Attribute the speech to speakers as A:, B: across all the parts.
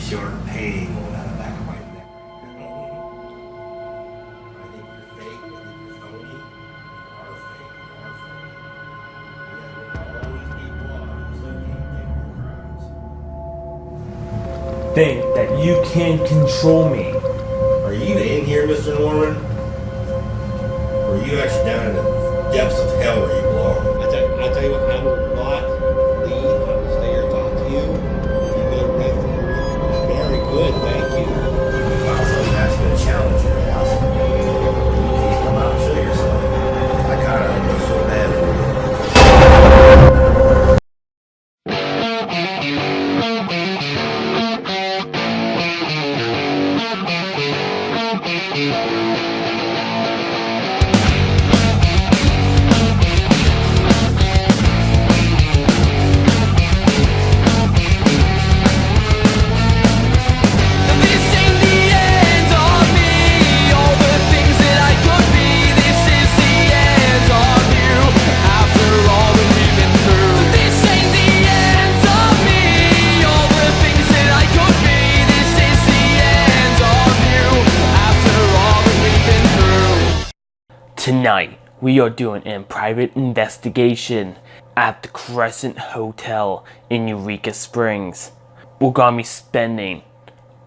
A: short pain going down the back of my neck. I think you're fake. I think you're phony. You are fake. You are phony. You have all these people off. You still can't take your crimes.
B: Think that you can control me.
A: Are you even in here, Mr. Norman? Or are you actually down in the depths of hell where you belong? I tell you what, I will not leave. I will stay here and talk to you. If you go to Red Phone, very good, thank you. You found something that's going to challenge your ass. You come out and show yourself. I kind of feel so bad for you.
B: Tonight, we are doing a private investigation at the Crescent Hotel in Eureka Springs. We're gonna be spending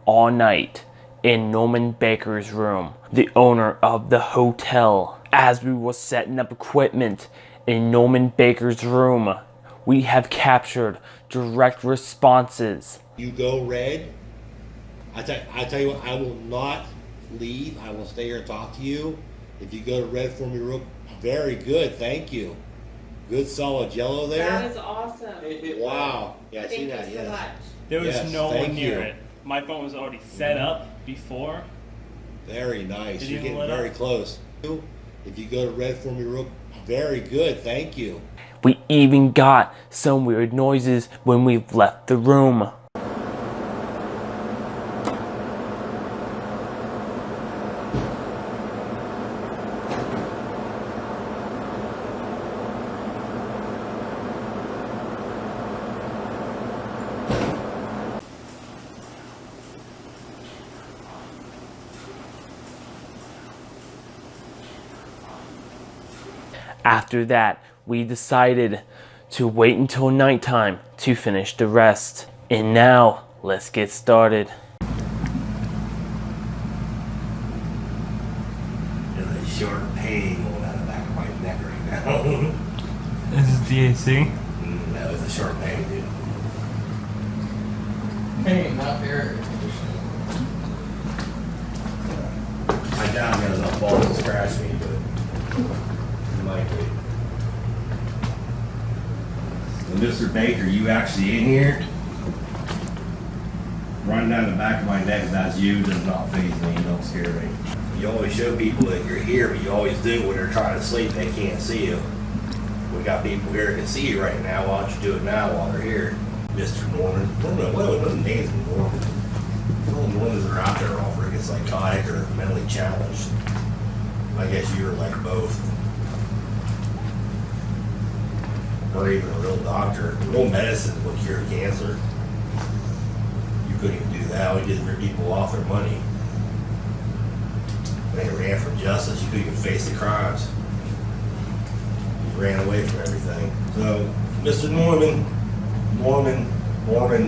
B: all night in Norman Baker's room, the owner of the hotel. As we were setting up equipment in Norman Baker's room, we have captured direct responses.
A: You go red. I tell you what, I will not leave. I will stay here and talk to you. If you go to red for me real, very good, thank you. Good solid yellow there.
C: That is awesome.
A: Wow. Yeah, I see that,
C: Thank you so
A: yes.
C: much.
B: There was
A: Yes,
B: no
A: thank
B: one near
A: you.
B: it. My phone was already set up before.
A: Very nice.
B: Did
A: You're
B: you
A: getting
B: lit
A: very
B: up?
A: close. If you go to red for me real, very good, thank you.
B: We even got some weird noises when we left the room. After that, we decided to wait until nighttime to finish the rest. And now, let's get started.
A: There's a short pain going down the back of my neck right now.
B: This is DAC.
A: That was a short pain, dude.
D: Hey, not air conditioning.
A: I doubt there's enough balls to scratch me, but it might be. So, Mr. Baker, you actually in here? Running down the back of my neck, if that's you, does not faze me, don't scare me. You always show people that you're here, but you always do when they're trying to sleep, they can't see you. We got people here that can see you right now. Why don't you do it now while they're here? Mr. Norman. What are the names of Norman? All the Normans that are out there are all freaking psychotic or mentally challenged. I guess you were like both. Or even a real doctor. Real medicine will cure cancer. You couldn't even do that. We just rip people off their money. When they ran from justice, you couldn't even face the crimes. You ran away from everything. So, Mr. Norman,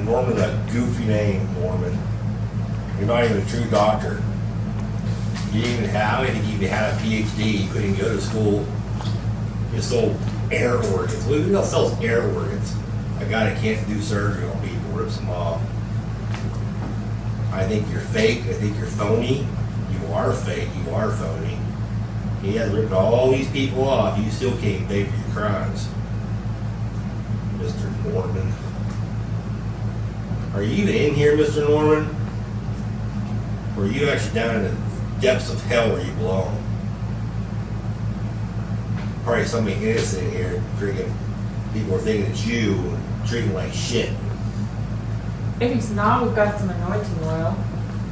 A: Norman's a goofy name, Norman. You're not even a true doctor. You didn't even have, I think you even had a PhD. You couldn't go to school. You sold air organs. Who else sells air organs? A guy that can't do surgery on people, rips them off. I think you're fake. I think you're phony. You are fake. You are phony. He has ripped all these people off. You still can't pay for your crimes. Mr. Norman. Are you even in here, Mr. Norman? Or are you actually down in the depths of hell where you belong? Probably somebody innocent here, freaking people are thinking it's you, treating like shit.
C: If he's not, we've got some anointing oil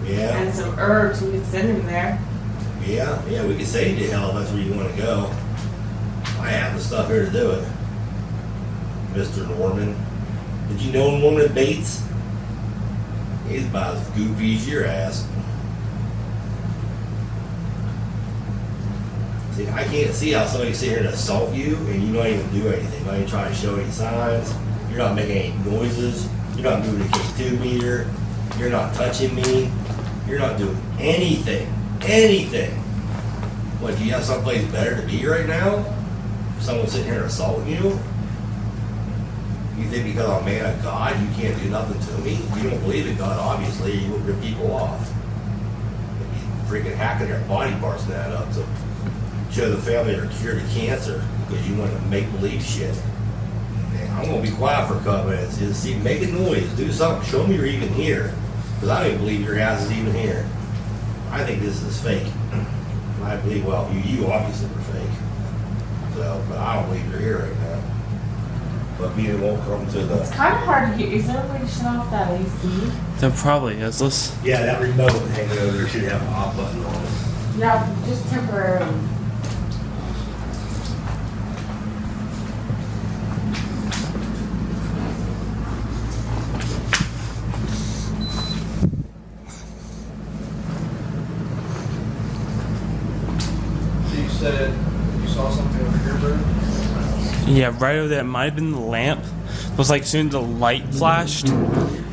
A: Yeah,
C: and some herbs. We could send him there.
A: yeah, we can send you to hell if that's where you want to go. I have the stuff here to do it. Mr. Norman. Did you know Norman Bates? He's about as goofy as your ass. See, I can't see how somebody can sit here and assault you and you don't even do anything. Not even try to show any signs. You're not making any noises. You're not moving the K2 meter. You're not touching me. You're not doing anything. Anything. What, do you have someplace better to be right now? Someone sitting here and assaulting you? You think because I'm a man of God, you can't do nothing to me? You don't believe in God, obviously. You would rip people off. You'd be freaking hacking their body parts and that up to show the family they're cured of cancer because you want to make believe shit. Man, I'm gonna be quiet for a couple minutes. Just see, make a noise, do something. Show me you're even here, because I don't even believe your ass is even here. I think this is fake. I believe, well, you obviously were fake. So, but I don't believe you're here right now. But me and won't come to
C: It's
A: the.
C: kind of hard to get. Is there a way to shut off that AC?
B: There probably is. Let's.
A: Yeah, that remote hanging over there should have an off button on it.
C: Yeah, just temporarily.
D: So you said you saw something over here, bro?
B: Yeah, right over there. It might have been the lamp. It was like as soon as the light flashed.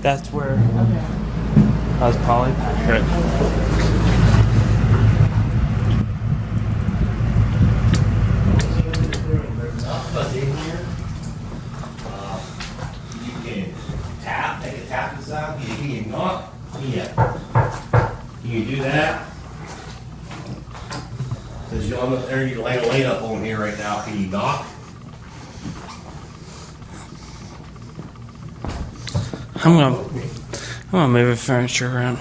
B: That's where.
C: Okay.
B: That was probably Patrick.
A: But in here, you can tap, take a tap inside. Can you knock? Yeah. Can you do that? Since you're on the, there, you lay up on here right now. Can you knock?
B: I'm gonna move the furniture around.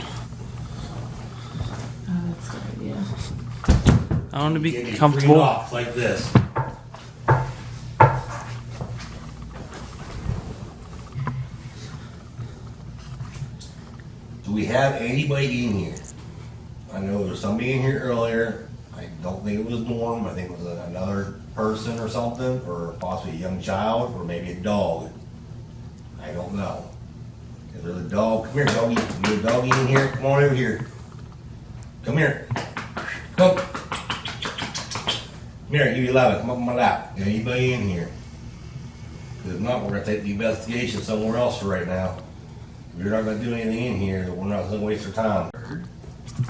C: Oh, that's a good idea.
B: I want to be
A: Give me 3
B: comfortable.
A: knocks like this. Do we have anybody in here? I know there was somebody in here earlier. I don't think it was Norm. I think it was another person or something, or possibly a young child, or maybe a dog. I don't know. If there's a dog, come here, doggy. You a doggy in here? Come on over here. Come here. Come. Come here, you 11. Come up on my lap. Got anybody in here? If not, we're gonna take the investigation somewhere else for right now. If you're not gonna do anything in here, we're not gonna waste our time.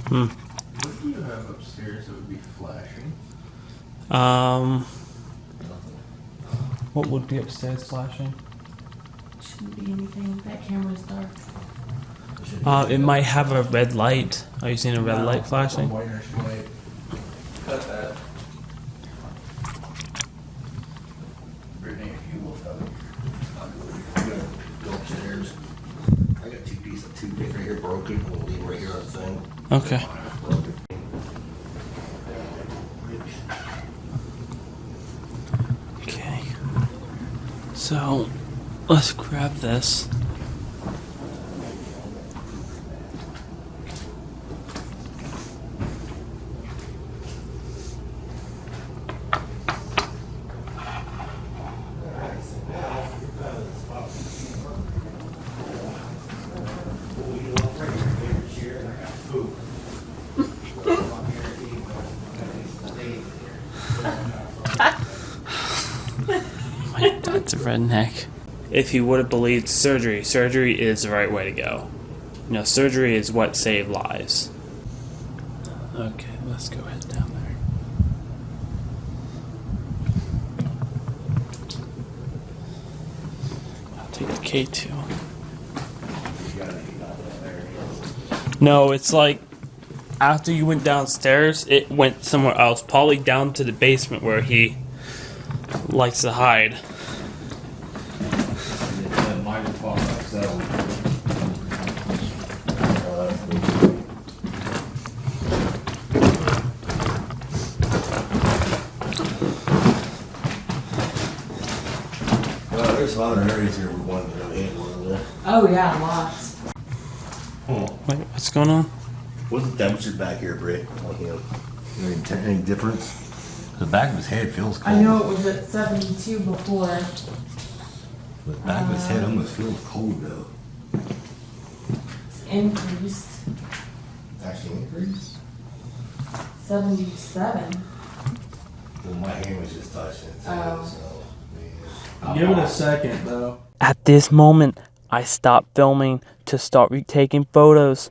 B: Hmm.
D: What do you have upstairs that would be flashing?
B: What would be upstairs flashing?
C: Shouldn't be anything. That camera's dark.
B: It might have a red light. Are you seeing a red light flashing?
D: White or white. Cut that. Brittany, if you will cut it.
A: I'm gonna go upstairs. I got 2 pieces of toothpick right here broken. We'll leave it right here on the thing.
B: Okay.
A: Broken.
B: Okay. So, let's grab this. My dad's a redneck. If you would have believed surgery is the right way to go. You know, surgery is what saved lives. Okay, let's go ahead down there. I'll take the K2. No, it's like after you went downstairs, it went somewhere else, probably down to the basement where he likes to hide.
D: Mine would pop up, so.
A: Well, there's some other areas here we wanted to go in, wasn't there?
C: Oh yeah, lots.
B: Wait, what's going on?
A: What's the temperature back here, Britt? On him? Any difference? The back of his head feels cold.
C: I know it was at 72 before.
A: The back of his head almost feels cold though.
C: It's increased.
A: Actually increased?
C: 77.
A: Well, my hand was just touching it, too,
C: Oh.
A: so. Yeah.
D: Give it a second, though.
B: At this moment, I stopped filming to start retaking photos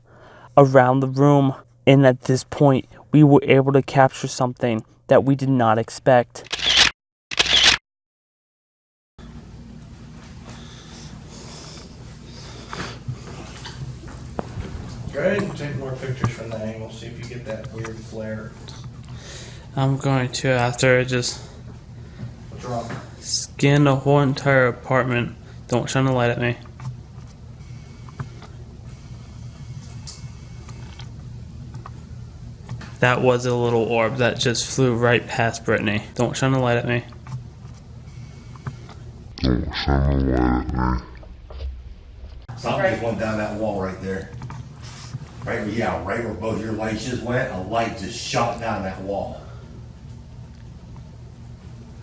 B: around the room. And at this point, we were able to capture something that we did not expect.
D: Go ahead and take more pictures from that angle. See if you get that weird flare.
E: I'm going to after I just
D: What's wrong?
E: scan the whole entire apartment. Don't shine the light at me. That was a little orb that just flew right past Brittany. Don't shine the light at me.
A: Something just went down that wall right there. Right where both your lights just went, a light just shot down that wall.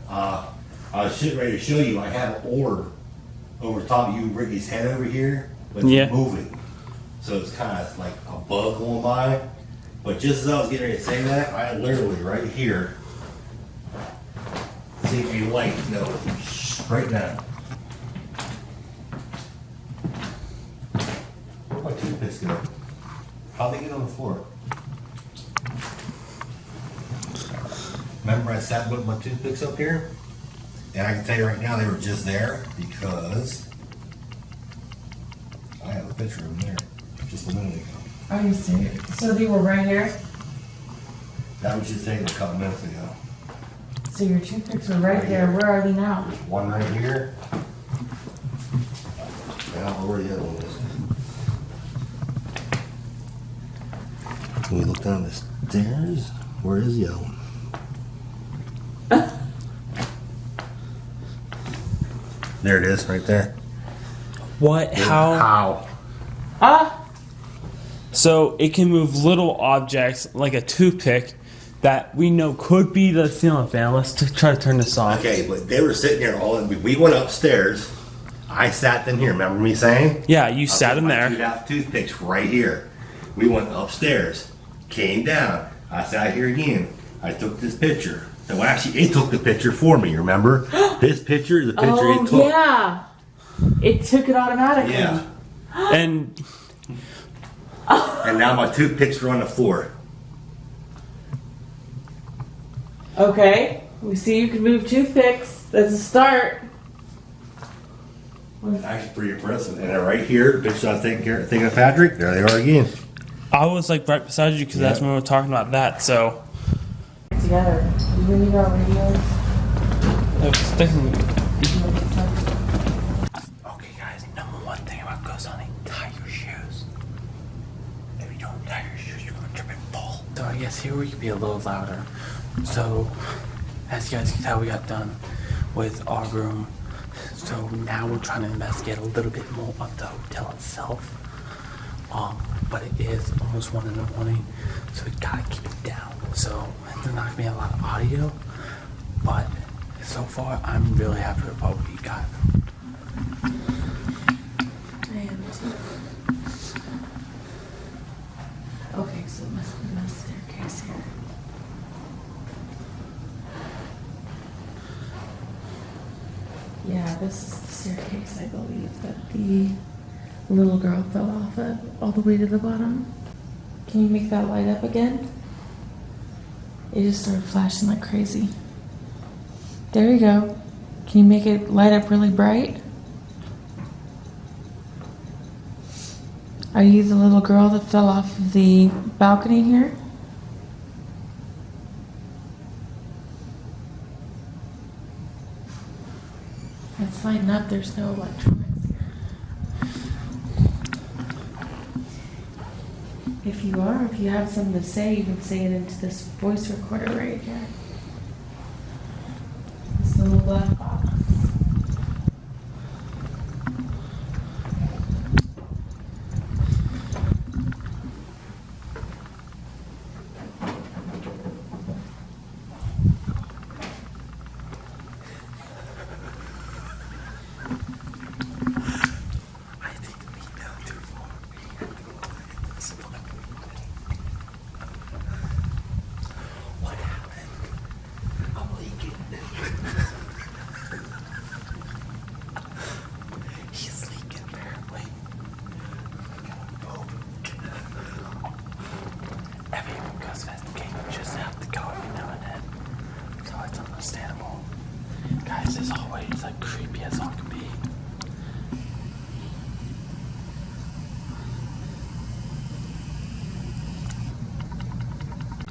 A: I was sitting ready to show you, I have an orb over top of you, Ricky's head over here, but
E: Yeah.
A: it's moving. So it's kind of like a bug going by. But just as I was getting ready to say that, I literally right here, see a light, right now. Where'd my toothpicks go? How'd they get on the floor? Remember I sat with my toothpicks up here? And I can tell you right now, they were just there because I have a picture of them there just a minute ago.
C: Are you serious? So they were right here?
A: That was just taken a couple minutes ago.
C: So your toothpicks were right there. Where are they now?
A: One right here. I don't know where the other one is. Can we look down the stairs? Where is the other one? There it is, right there.
E: What? How?
A: How?
C: Ah!
E: So it can move little objects like a toothpick that we know could be the ceiling fan. Let's try to turn this off.
A: Okay, but they were sitting there we went upstairs. I sat in here. Remember me saying?
E: Yeah, you sat in
A: My
E: there.
A: 2.5 toothpicks right here. We went upstairs, came down. I sat here again. I took this picture. So actually, it took the picture for me. Remember? This picture is the picture it took.
C: Yeah. It took it automatically.
A: Yeah.
E: And
A: And now my toothpicks are on the floor.
C: Okay. We see you can move toothpicks. That's a start.
A: Actually, pretty impressive. And they're right here. The picture I was thinking of Patrick. There they are again.
E: I was like right beside you because that's when we were talking about that. So
C: Together. You really got radios?
B: Okay, guys, number one thing about ghost hunting, tie your shoes. If you don't tie your shoes, you're gonna trip and fall. So I guess here we could be a little louder. So, as you guys can tell, we got done with our room. So now we're trying to investigate a little bit more of the hotel itself. But it is almost 1 in the morning, so we gotta keep it down. So there's not gonna be a lot of audio, but so far I'm really happy with what we got.
C: I am too. Okay, so it must be the staircase here. Yeah, this is the staircase, I believe, that the little girl fell off of all the way to the bottom. Can you make that light up again? It just started flashing like crazy. There you go. Can you make it light up really bright? Are you the little girl that fell off of the balcony here? It's lighting up. There's no electronics here. If you are, if you have something to say, you can say it into this voice recorder right here. This little black box.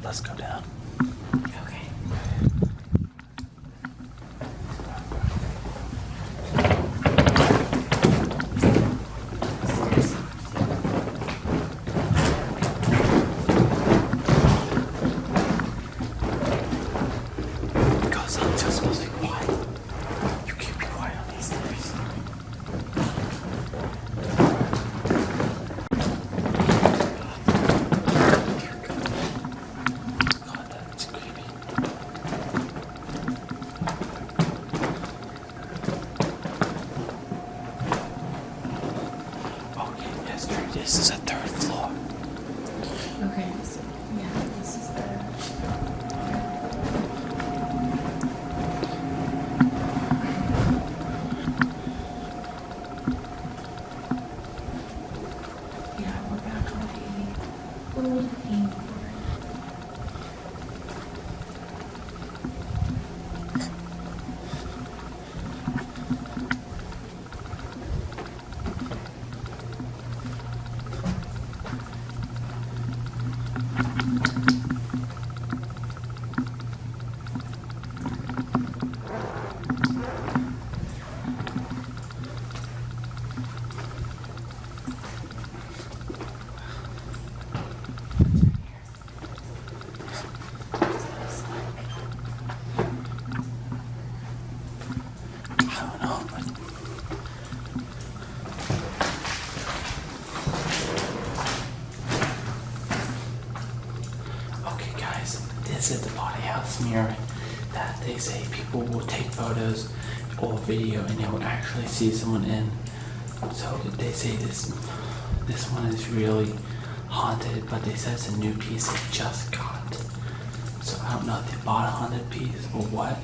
E: Let's go down.
C: Okay.
E: Because I'm just supposed to be quiet. You can't be quiet on these stairs. God, that's creepy. Okay, yes, this is a third floor.
C: Okay, so yeah, this is the. Yeah, we're back on the old game board.
E: I don't know, but okay, guys, this is the body house mirror that they say people will take photos or video and they will actually see someone in. So they say this one is really haunted, but they said it's a new piece they just got. So I don't know if they bought a haunted piece or what.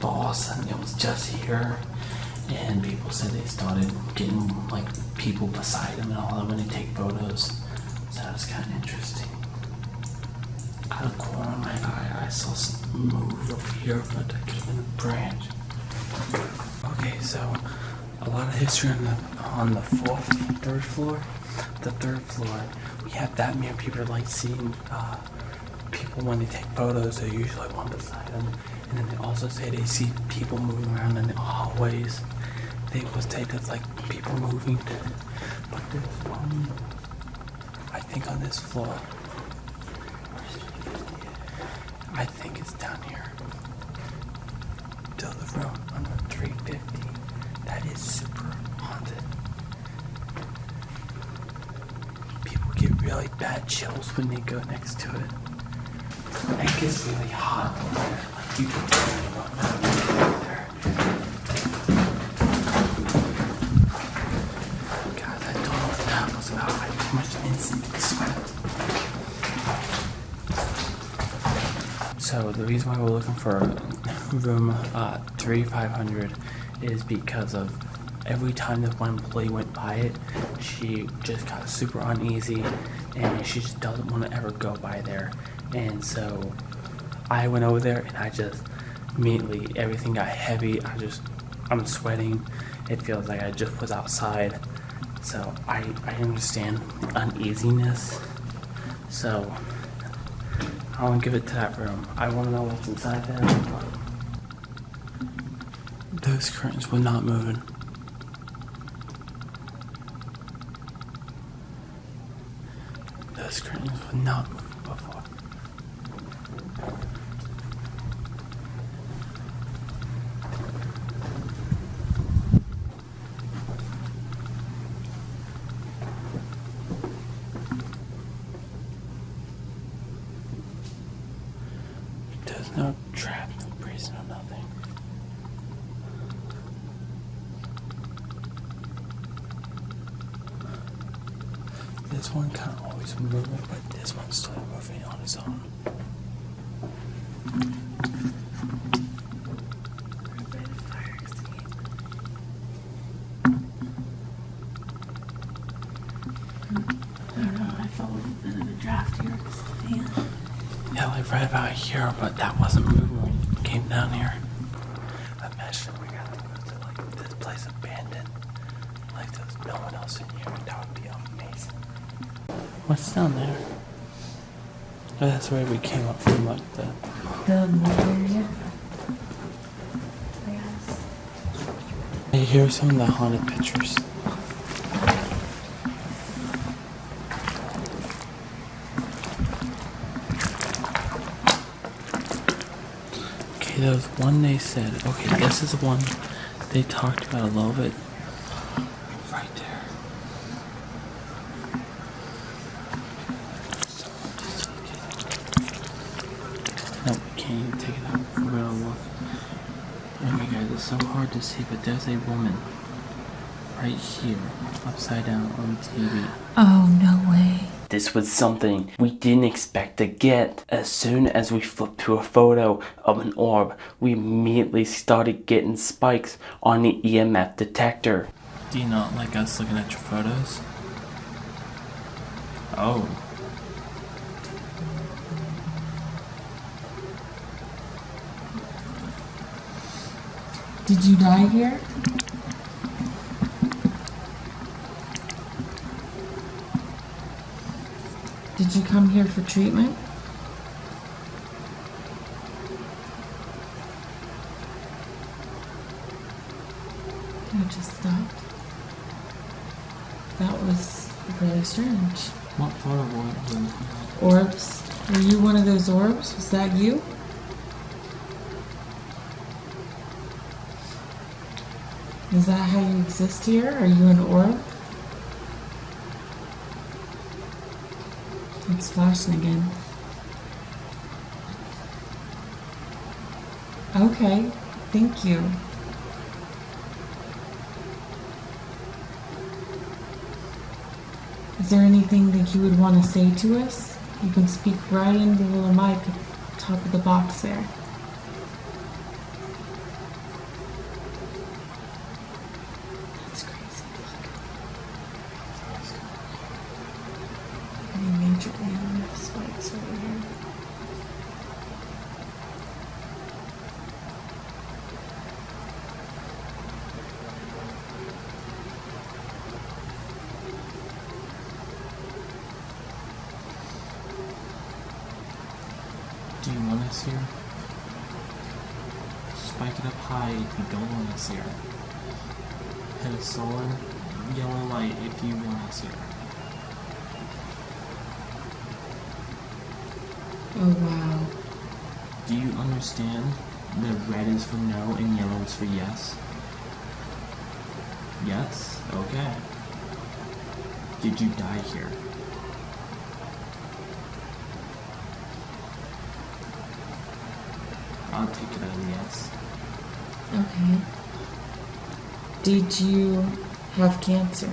E: But all of a sudden it was just here, and people said they started getting like people beside them and all that when they take photos. So that was kind of interesting. Out of the corner of my eye, I saw something move over here, but that could have been a branch. Okay, so a lot of history on the third floor. The third floor, we have that mirror. People like seeing people when they take photos. They're usually one beside them, and then they also say they see people moving around in the hallways. They will say that's like people moving. But there's one, I think, on this floor. I think it's down here. To the room number 350. That is super haunted. People get really bad chills when they go next to it. It gets really hot. Like you can tell about that there. God, I don't know what that was about. I too much instant sweat. So the reason why we're looking for room 3500 is because of every time that one employee went by it, she just got super uneasy and she just doesn't want to ever go by there. And so I went over there and I just immediately, everything got heavy. I'm sweating. It feels like I just was outside. So I understand the uneasiness. So I want to give it to that room. I want to know what's inside there. Those curtains were not moving. Those curtains were not moving before. There's no trap, no breeze, no nothing. This one kind of always moving, but this one started moving on its own.
C: I don't know, I felt a little bit of a draft here because of the fan.
E: Yeah, like right about here, but that wasn't moving when it came down here. Imagine we got to go to like this place abandoned, like there's no one else in here. That would be amazing. What's down there? Oh, that's where we came up from, like the...
C: The movie area. Yes.
E: Here are some of the haunted pictures. Okay, there was one they said, okay, this is one they talked about a little bit. Right there. No, we can't even take it out. We're gonna look. Okay guys, it's so hard to see, but there's a woman right here, upside down on the TV.
C: Oh, no way.
B: This was something we didn't expect to get. As soon as we flipped to a photo of an orb, we immediately started getting spikes on the EMF detector.
E: Do you not like us looking at your photos? Oh.
C: Did you die here? Did you come here for treatment? I just stopped. That was really strange.
E: What photo was it?
C: Orbs? Were you one of those orbs? Was that you? Is that how you exist here? Are you an orb? It's flashing again. Okay, thank you. Is there anything that you would want to say to us? You can speak right into the little mic at the top of the box there. That's crazy. Look. Any major EMF spikes over here.
E: Do you want us here? Spike it up high if you don't want us here. Hit a sullen yellow light if you want us here.
C: Oh wow.
E: Do you understand? The red is for no and yellow is for yes. Yes? Okay. Did you die here? I'll take it as yes.
C: Okay. Did you have cancer?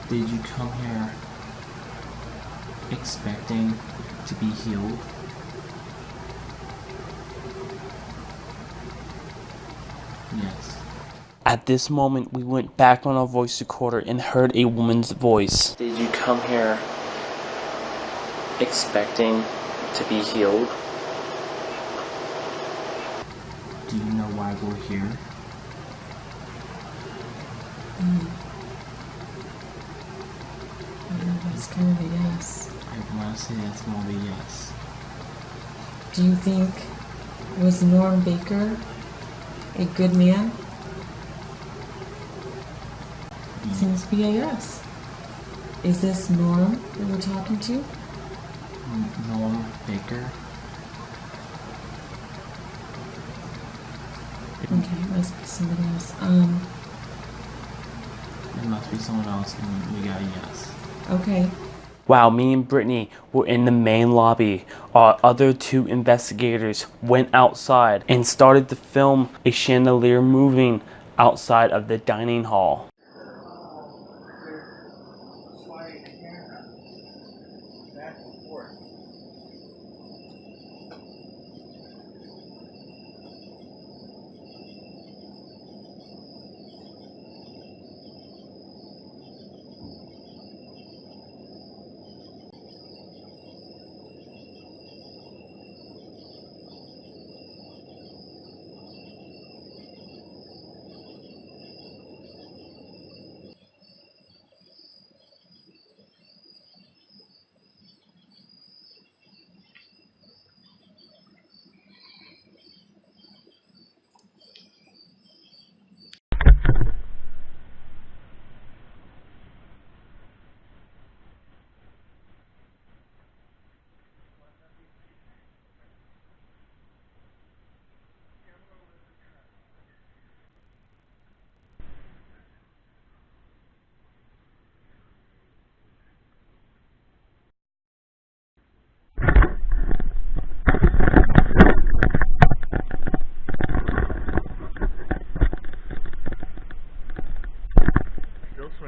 E: Did you come here expecting to be healed? Yes.
B: At this moment, we went back on our voice recorder and heard a woman's voice. Did you come here expecting to be healed?
E: Do you know why we're here?
C: That's kind of a yes.
E: I want to say that's more of a yes.
C: Do you think, was Norm Baker a good man? Seems to be a yes. Is this Norm that we're talking to?
E: Norm Baker?
C: Okay, must be somebody else.
E: It must be someone else, and we got a yes.
C: Okay.
B: While me and Brittany were in the main lobby, our other two investigators went outside and started to film a chandelier moving outside of the dining hall.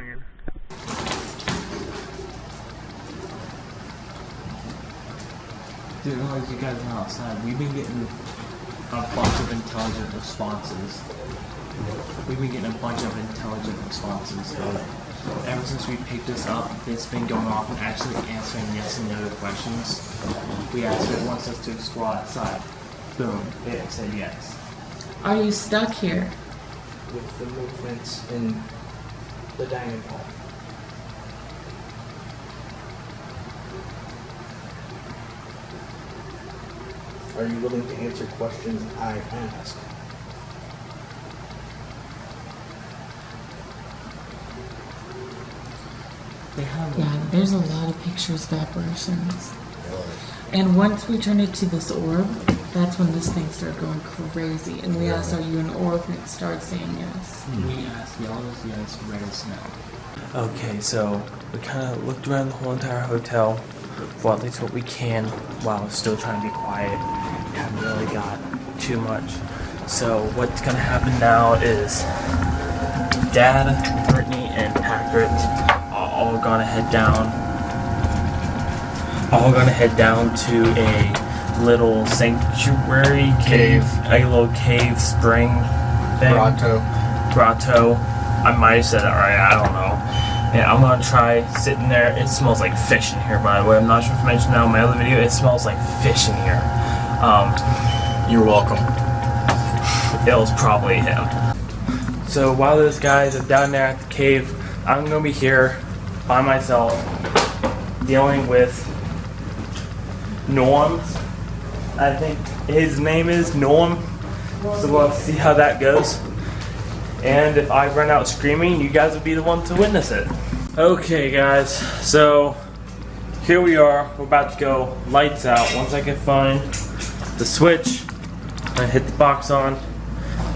B: ringing.
E: Dude, like you guys are outside, we've been getting a bunch of intelligent responses. Ever since we picked this up, it's been going off and actually answering yes and no to questions. We asked if it wants us to explore outside. Boom, it said yes.
C: Are you stuck here?
D: With the movements in the dining hall. Are you willing to answer questions I ask?
E: They have
C: Yeah, there's a lot of pictures of apparitions. And once we turned it to this orb, that's when this thing started going crazy. And we asked, are you an orb? And it started saying yes.
E: We asked yellow is yes, red is no.
B: Okay, so we kind of looked around the whole entire hotel for at least what we can while still trying to be quiet. Haven't really got too much. So what's gonna happen now is Dad, Brittany, and Patrick are all gonna head down. To a little sanctuary cave, a little cave spring thing. Grotto. I might have said that right. I don't know. Yeah, I'm gonna try sitting there. It smells like fish in here, by the way. I'm not sure if I mentioned that in my other video. It smells like fish in here.
A: You're welcome.
B: It was probably him. So while those guys are down there at the cave, I'm gonna be here by myself, dealing with Norm. I think his name is Norm. So we'll see how that goes. And if I run out screaming, you guys will be the one to witness it. Okay, guys. So here we are. We're about to go lights out. Once I can find the switch, I hit the box on.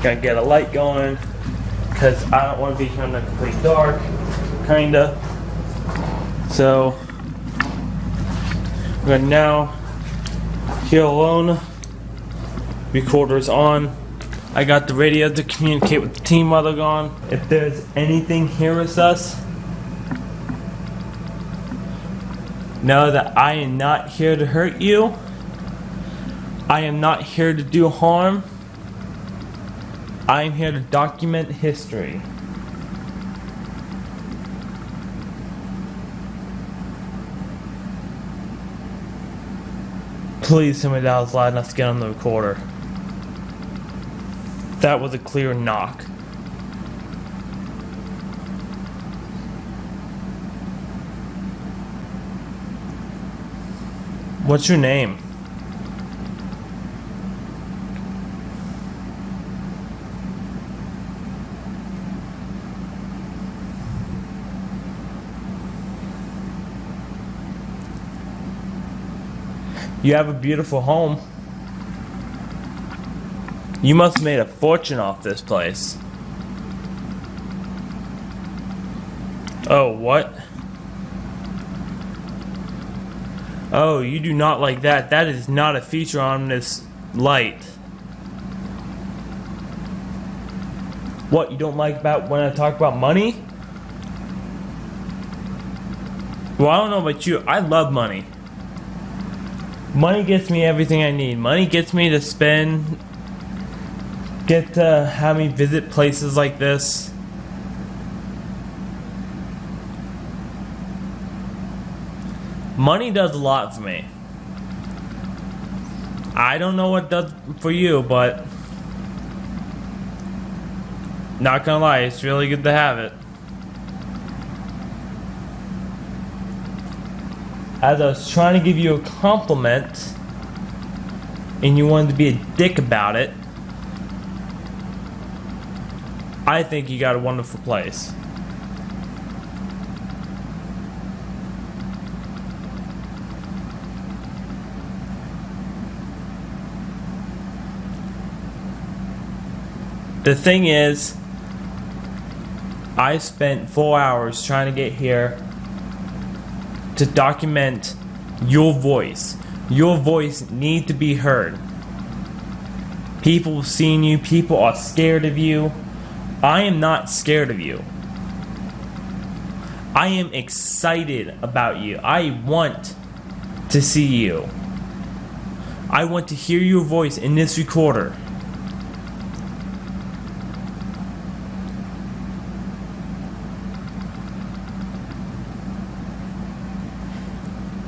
B: Gotta get a light going because I don't want to be here in the complete dark, kinda. So we're gonna now here alone. Recorder's on. I got the radio to communicate with the team while they're gone. If there's anything here with us, know that I am not here to hurt you. I am not here to do harm. I am here to document history. Please tell me that was loud enough to get on the recorder. That was a clear knock. What's your name? You have a beautiful home. You must have made a fortune off this place. Oh, what? Oh, you do not like that. That is not a feature on this light. What, you don't like about when I talk about money? Well, I don't know about you. I love money. Money gets me everything I need. Money gets me to spend, get to have me visit places like this. Money does a lot for me. I don't know what it does for you, but not gonna lie, it's really good to have it. As I was trying to give you a compliment and you wanted to be a dick about it, I think you got a wonderful place. The thing is, I spent 4 hours trying to get here to document your voice. Your voice needs to be heard. People have seen you. People are scared of you. I am not scared of you. I am excited about you. I want to see you. I want to hear your voice in this recorder.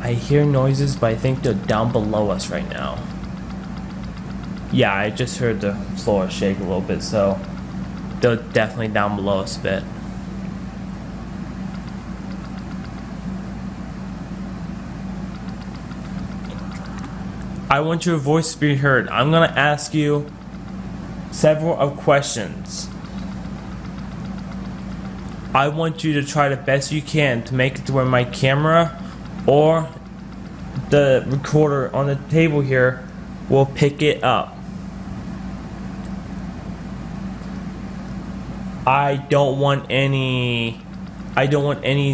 B: I hear noises, but I think they're down below us right now. Yeah, I just heard the floor shake a little bit, so they're definitely down below us a bit. I want your voice to be heard. I'm gonna ask you several of questions. I want you to try the best you can to make it to where my camera or the recorder on the table here will pick it up. I don't want any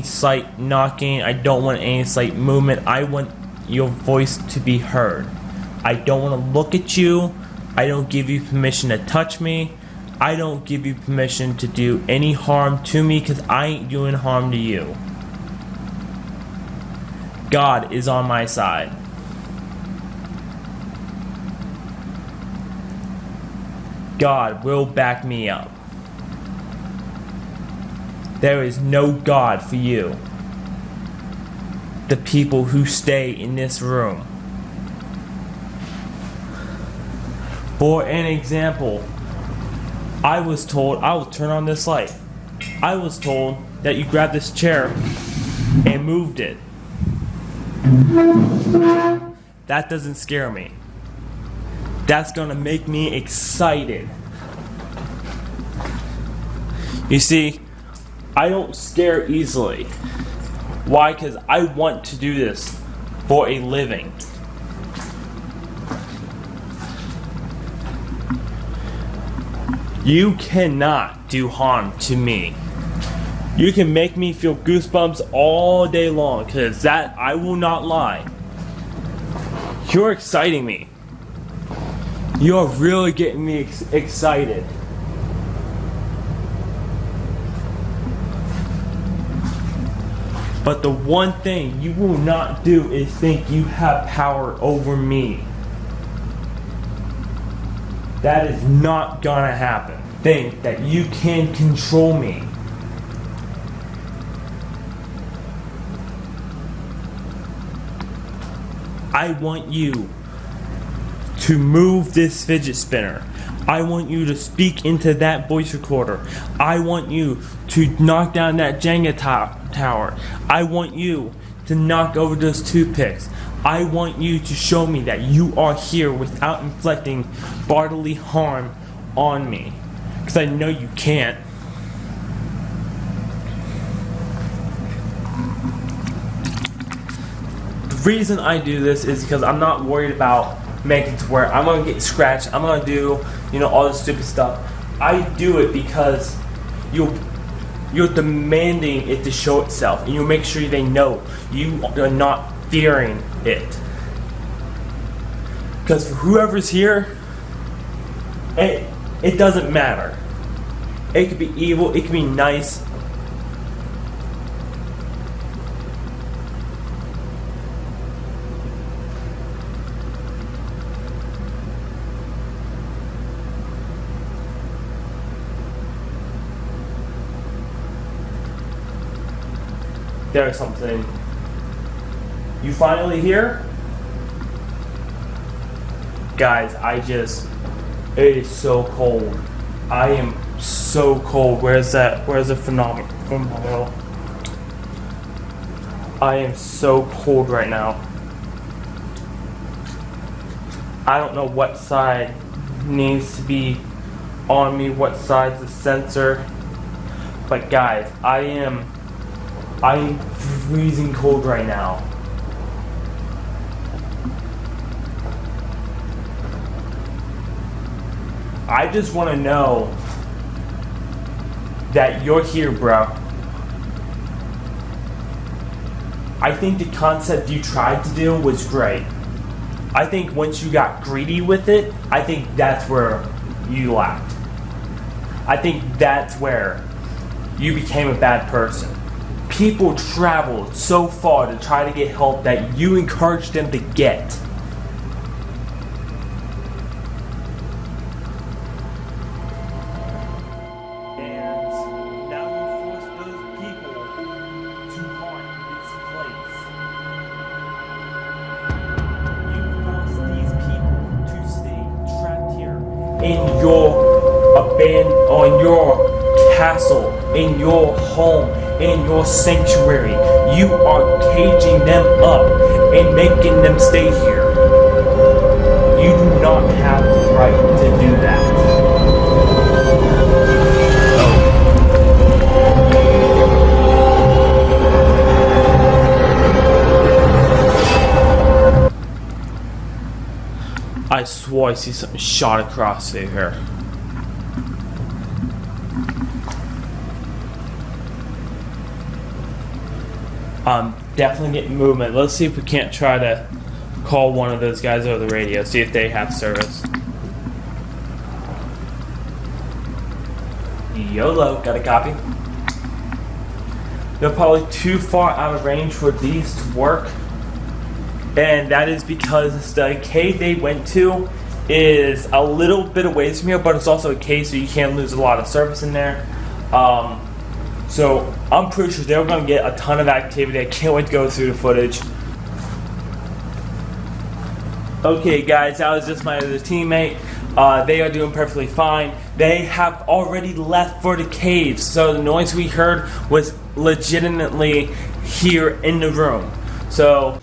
B: slight knocking. I don't want any slight movement. I want your voice to be heard. I don't want to look at you. I don't give you permission to touch me. I don't give you permission to do any harm to me because I ain't doing harm to you. God is on my side. God will back me up. There is no God for you. The people who stay in this room. For an example, I was told, I will turn on this light. I was told that you grabbed this chair and moved it. That doesn't scare me. That's gonna make me excited. You see, I don't scare easily. Why? Because I want to do this for a living. You cannot do harm to me. You can make me feel goosebumps all day long, because that, I will not lie. You're exciting me. You're really getting me excited. But the one thing you will not do is think you have power over me. That is not gonna happen. Think that you can control me. I want you to move this fidget spinner. I want you to speak into that voice recorder. I want you to knock down that Jenga tower. I want you to knock over those toothpicks. I want you to show me that you are here without inflicting bodily harm on me. Because I know you can't. The reason I do this is because I'm not worried about making it to where I'm going to get scratched. I'm going to do, all this stupid stuff. I do it because you're demanding it to show itself. And you make sure they know you are not fearing it. Because for whoever's here, it doesn't matter. It could be evil, it could be nice. There's something. You finally here? Guys, it is so cold. I am so cold. Where's the phenomenal? I am so cold right now. I don't know what side needs to be on me, what side's the sensor. But guys, I am freezing cold right now. I just want to know that you're here, bro. I think the concept you tried to do was great. I think once you got greedy with it, I think that's where you lacked. I think that's where you became a bad person. People traveled so far to try to get help that you encouraged them to get. And now you force those people to haunt this place. You force these people to stay trapped here in your on your castle, in your home, in your sanctuary. You are caging them up and making them stay here. You do not have the right to do that. I swore I see something shot across through here. Definitely getting movement. Let's see if we can't try to call one of those guys over the radio, see if they have service. YOLO, got a copy? They're probably too far out of range for these to work. And that is because the cave they went to is a little bit away from here, but it's also a cave, so you can't lose a lot of service in there. So I'm pretty sure they're going to get a ton of activity. I can't wait to go through the footage. Okay guys, that was just my other teammate. They are doing perfectly fine. They have already left for the cave, so the noise we heard was legitimately here in the room. So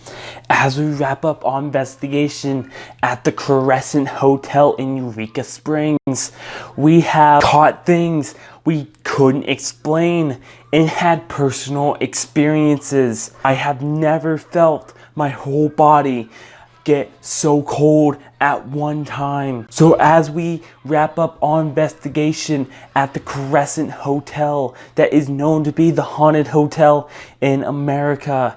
B: as we wrap up our investigation at the Crescent Hotel in Eureka Springs, we have caught things we couldn't explain and had personal experiences. I have never felt my whole body get so cold at one time. So as we wrap up our investigation at the Crescent Hotel, that is known to be the haunted hotel in America,